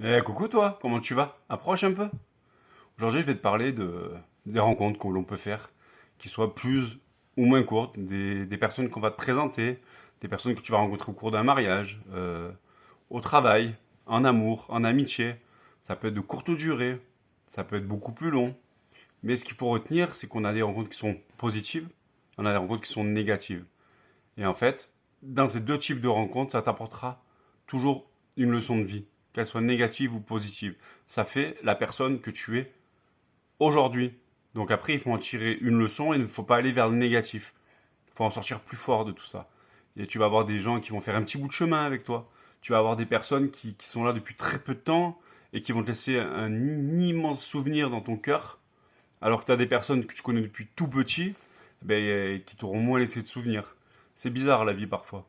Eh, coucou toi, comment tu vas? Approche un peu. Aujourd'hui, je vais te parler des rencontres que l'on peut faire, qui soient plus ou moins courtes, des personnes qu'on va te présenter, des personnes que tu vas rencontrer au cours d'un mariage, au travail, en amour, en amitié. Ça peut être de courte durée, ça peut être beaucoup plus long. Mais ce qu'il faut retenir, c'est qu'on a des rencontres qui sont positives, on a des rencontres qui sont négatives. Et en fait, dans ces deux types de rencontres, ça t'apportera toujours une leçon de vie, qu'elle soit négative ou positive. Ça fait la personne que tu es aujourd'hui. Donc après, il faut en tirer une leçon et il ne faut pas aller vers le négatif. Il faut en sortir plus fort de tout ça. Et tu vas avoir des gens qui vont faire un petit bout de chemin avec toi. Tu vas avoir des personnes qui sont là depuis très peu de temps et qui vont te laisser un immense souvenir dans ton cœur. Alors que tu as des personnes que tu connais depuis tout petit, ben, qui t'auront moins laissé de souvenirs. C'est bizarre la vie parfois.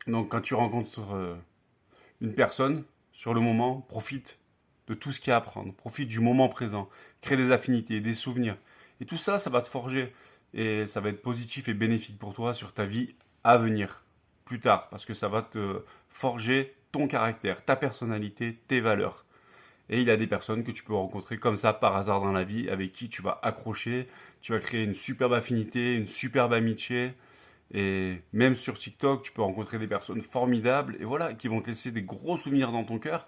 Donc quand tu rencontres une personne, sur le moment, profite de tout ce qu'il y a à apprendre. Profite du moment présent. Crée des affinités, des souvenirs. Et tout ça, ça va te forger. Et ça va être positif et bénéfique pour toi sur ta vie à venir. Plus tard. Parce que ça va te forger ton caractère, ta personnalité, tes valeurs. Et il y a des personnes que tu peux rencontrer comme ça par hasard dans la vie, avec qui tu vas accrocher, tu vas créer une superbe affinité, une superbe amitié. Et même sur TikTok, tu peux rencontrer des personnes formidables et voilà, qui vont te laisser des gros souvenirs dans ton cœur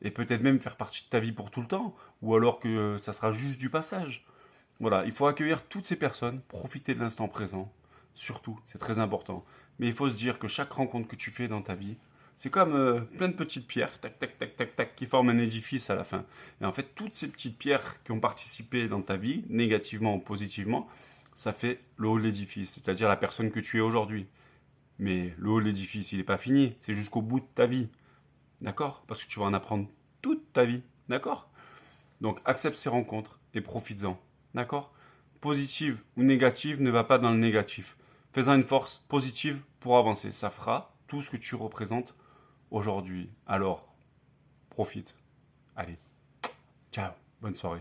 et peut-être même faire partie de ta vie pour tout le temps, ou alors que ça sera juste du passage. Voilà, il faut accueillir toutes ces personnes, profiter de l'instant présent, surtout, c'est très important. Mais il faut se dire que chaque rencontre que tu fais dans ta vie, c'est comme plein de petites pierres, tac, tac, tac, tac, tac, qui forment un édifice à la fin. Et en fait, toutes ces petites pierres qui ont participé dans ta vie, négativement ou positivement, ça fait le haut de l'édifice, c'est-à-dire la personne que tu es aujourd'hui. Mais le haut de l'édifice, il n'est pas fini, c'est jusqu'au bout de ta vie. D'accord? Parce que tu vas en apprendre toute ta vie. D'accord? Donc accepte ces rencontres et profites-en. D'accord? Positive ou négative ne va pas dans le négatif. Fais-en une force positive pour avancer. Ça fera tout ce que tu représentes aujourd'hui. Alors, profite. Allez, ciao. Bonne soirée.